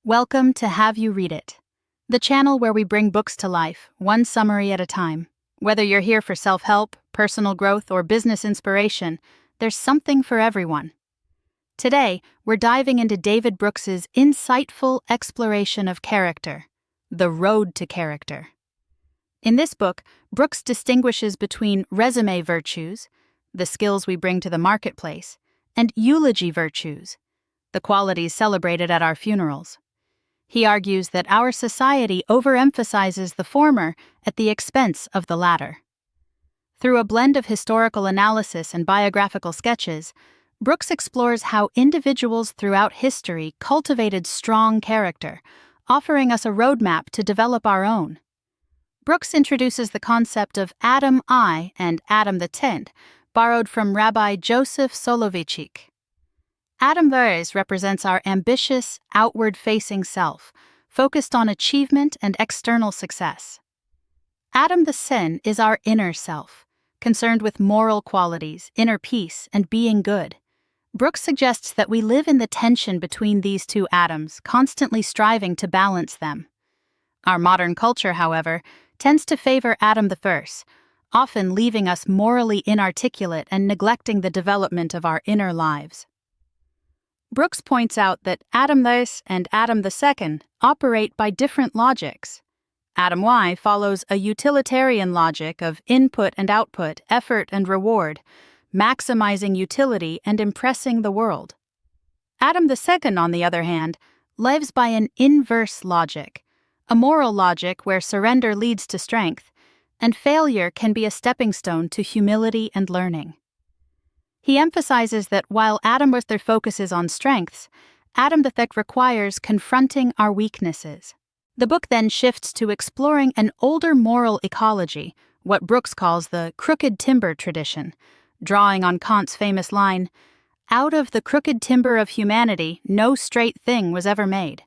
Welcome to Have You Read It, the channel where we bring books to life, one summary at a time. Whether you're here for self-help, personal growth, or business inspiration, there's something for everyone. Today, we're diving into David Brooks's insightful exploration of character, The Road to Character. In this book, Brooks distinguishes between resume virtues, the skills we bring to the marketplace, and eulogy virtues, the qualities celebrated at our funerals. He argues that our society overemphasizes the former at the expense of the latter. Through a blend of historical analysis and biographical sketches, Brooks explores how individuals throughout history cultivated strong character, offering us a roadmap to develop our own. Brooks introduces the concept of Adam I and Adam the Tenth, borrowed from Rabbi Joseph Soloveitchik. Adam the represents our ambitious, outward-facing self, focused on achievement and external success. Adam the Sen is our inner self, concerned with moral qualities, inner peace, and being good. Brooks suggests that we live in the tension between these two atoms, constantly striving to balance them. Our modern culture, however, tends to favor Adam the First, often leaving us morally inarticulate and neglecting the development of our inner lives. Brooks points out that Adam the and Adam the Second operate by different logics. Adam Y follows a utilitarian logic of input and output, effort and reward, maximizing utility and impressing the world. Adam the Second, on the other hand, lives by an inverse logic, a moral logic where surrender leads to strength, and failure can be a stepping stone to humility and learning. He emphasizes that while Adam the Third focuses on strengths, Adam the Third requires confronting our weaknesses. The book then shifts to exploring an older moral ecology, what Brooks calls the crooked timber tradition, drawing on Kant's famous line, "Out of the crooked timber of humanity, no straight thing was ever made."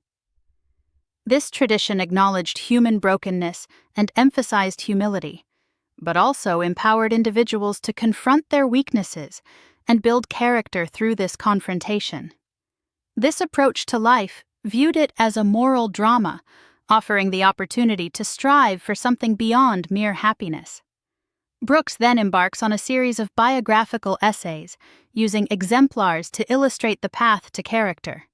This tradition acknowledged human brokenness and emphasized humility, but also empowered individuals to confront their weaknesses and build character through this confrontation. This approach to life viewed it as a moral drama, offering the opportunity to strive for something beyond mere happiness. Brooks then embarks on a series of biographical essays, using exemplars to illustrate the path to character.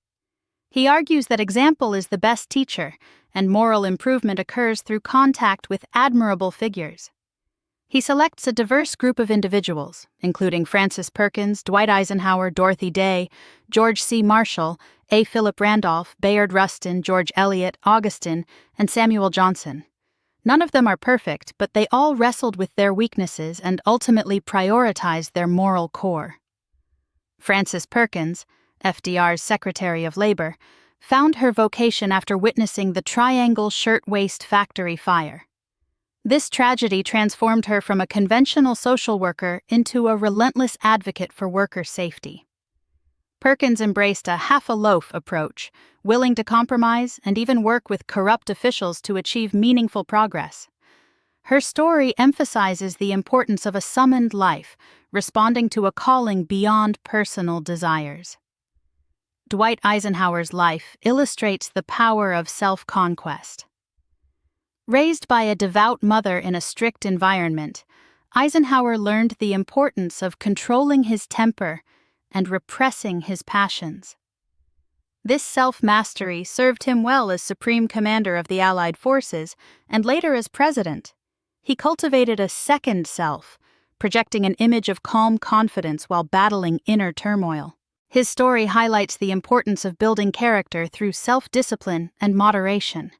He argues that example is the best teacher, and moral improvement occurs through contact with admirable figures. He selects a diverse group of individuals, including Francis Perkins, Dwight Eisenhower, Dorothy Day, George C. Marshall, A. Philip Randolph, Bayard Rustin, George Eliot, Augustine, and Samuel Johnson. None of them are perfect, but they all wrestled with their weaknesses and ultimately prioritized their moral core. Frances Perkins, FDR's Secretary of Labor, found her vocation after witnessing the Triangle Shirtwaist Factory fire. This tragedy transformed her from a conventional social worker into a relentless advocate for worker safety. Perkins embraced a half-a-loaf approach, willing to compromise and even work with corrupt officials to achieve meaningful progress. Her story emphasizes the importance of a summoned life, responding to a calling beyond personal desires. Dwight Eisenhower's life illustrates the power of self-conquest. Raised by a devout mother in a strict environment, Eisenhower learned the importance of controlling his temper and repressing his passions. This self-mastery served him well as Supreme Commander of the Allied forces and later as President. He cultivated a second self, projecting an image of calm confidence while battling inner turmoil. His story highlights the importance of building character through self-discipline and moderation.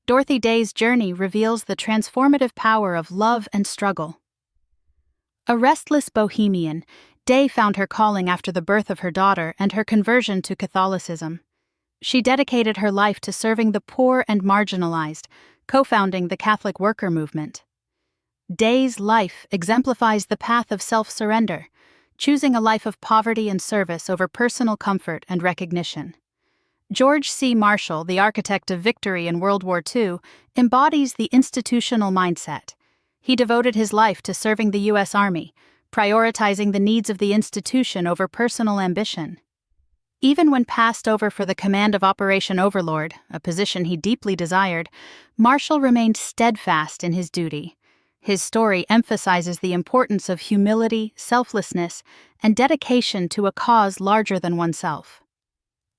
Dorothy Day's journey reveals the transformative power of love and struggle. A restless bohemian, Day found her calling after the birth of her daughter and her conversion to Catholicism. She dedicated her life to serving the poor and marginalized, co-founding the Catholic worker movement. Day's life exemplifies the path of self-surrender, choosing a life of poverty and service over personal comfort and recognition. George C. Marshall, the architect of victory in World War II, embodies the institutional mindset. He devoted his life to serving the U.S. Army, prioritizing the needs of the institution over personal ambition. Even when passed over for the command of Operation Overlord, a position he deeply desired, Marshall remained steadfast in his duty. His story emphasizes the importance of humility, selflessness, and dedication to a cause larger than oneself.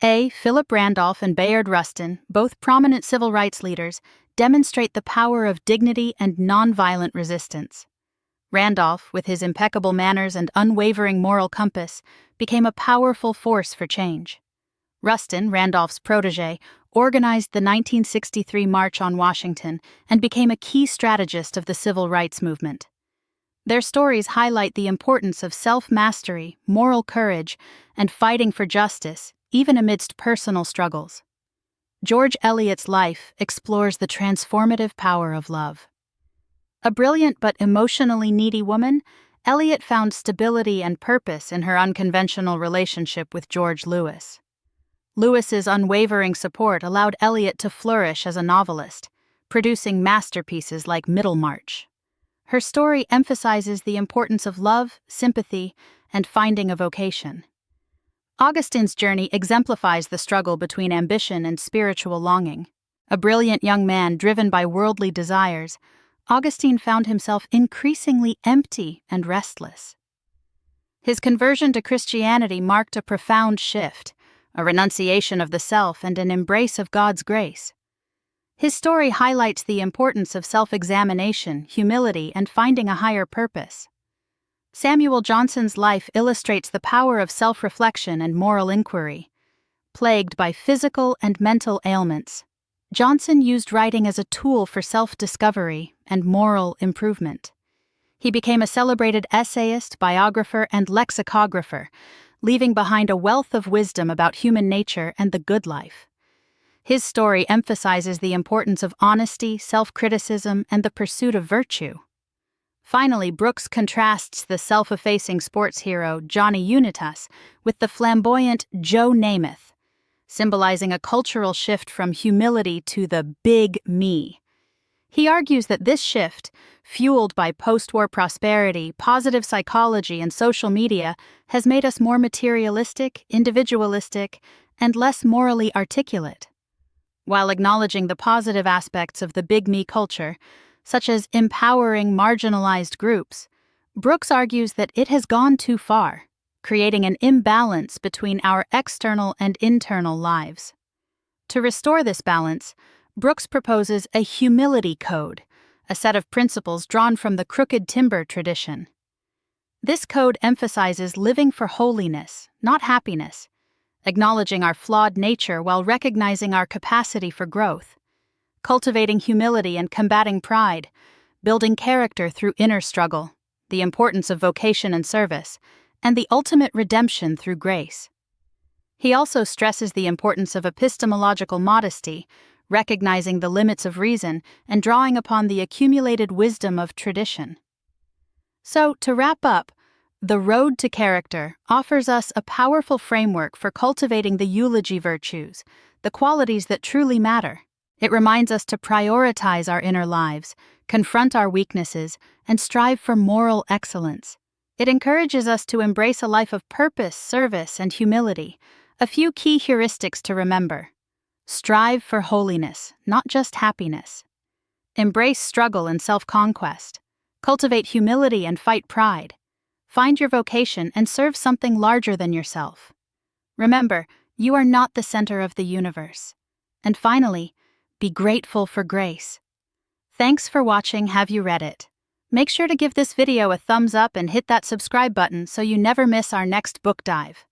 Philip Randolph and Bayard Rustin, both prominent civil rights leaders, demonstrate the power of dignity and nonviolent resistance. Randolph, with his impeccable manners and unwavering moral compass, became a powerful force for change. Rustin, Randolph's protege, organized the 1963 March on Washington and became a key strategist of the civil rights movement. Their stories highlight the importance of self-mastery, moral courage, and fighting for justice, even amidst personal struggles. George Eliot's life explores the transformative power of love. A brilliant but emotionally needy woman, Eliot found stability and purpose in her unconventional relationship with George Lewis. Lewis's unwavering support allowed Eliot to flourish as a novelist, producing masterpieces like Middlemarch. Her story emphasizes the importance of love, sympathy, and finding a vocation. Augustine's journey exemplifies the struggle between ambition and spiritual longing. A brilliant young man driven by worldly desires, Augustine found himself increasingly empty and restless. His conversion to Christianity marked a profound shift, a renunciation of the self and an embrace of God's grace. His story highlights the importance of self-examination, humility, and finding a higher purpose. Samuel Johnson's life illustrates the power of self-reflection and moral inquiry. Plagued by physical and mental ailments, Johnson used writing as a tool for self-discovery and moral improvement. He became a celebrated essayist, biographer, and lexicographer, leaving behind a wealth of wisdom about human nature and the good life. His story emphasizes the importance of honesty, self-criticism, and the pursuit of virtue. Finally, Brooks contrasts the self-effacing sports hero Johnny Unitas with the flamboyant Joe Namath, symbolizing a cultural shift from humility to the big me. He argues that this shift, fueled by post-war prosperity, positive psychology, and social media, has made us more materialistic, individualistic, and less morally articulate. While acknowledging the positive aspects of the big me culture, such as empowering marginalized groups, Brooks argues that it has gone too far, creating an imbalance between our external and internal lives. To restore this balance, Brooks proposes a humility code, a set of principles drawn from the Crooked Timber tradition. This code emphasizes living for holiness, not happiness, acknowledging our flawed nature while recognizing our capacity for growth, cultivating humility and combating pride, building character through inner struggle, the importance of vocation and service, and the ultimate redemption through grace. He also stresses the importance of epistemological modesty, recognizing the limits of reason and drawing upon the accumulated wisdom of tradition. So, to wrap up, The Road to Character offers us a powerful framework for cultivating the eulogy virtues, the qualities that truly matter. It reminds us to prioritize our inner lives, confront our weaknesses, and strive for moral excellence. It encourages us to embrace a life of purpose, service, and humility. A few key heuristics to remember. Strive for holiness, not just happiness. Embrace struggle and self-conquest. Cultivate humility and fight pride. Find your vocation and serve something larger than yourself. Remember, you are not the center of the universe. And finally, be grateful for grace. Thanks for watching Have You Read It? Make sure to give this video a thumbs up and hit that subscribe button so you never miss our next book dive.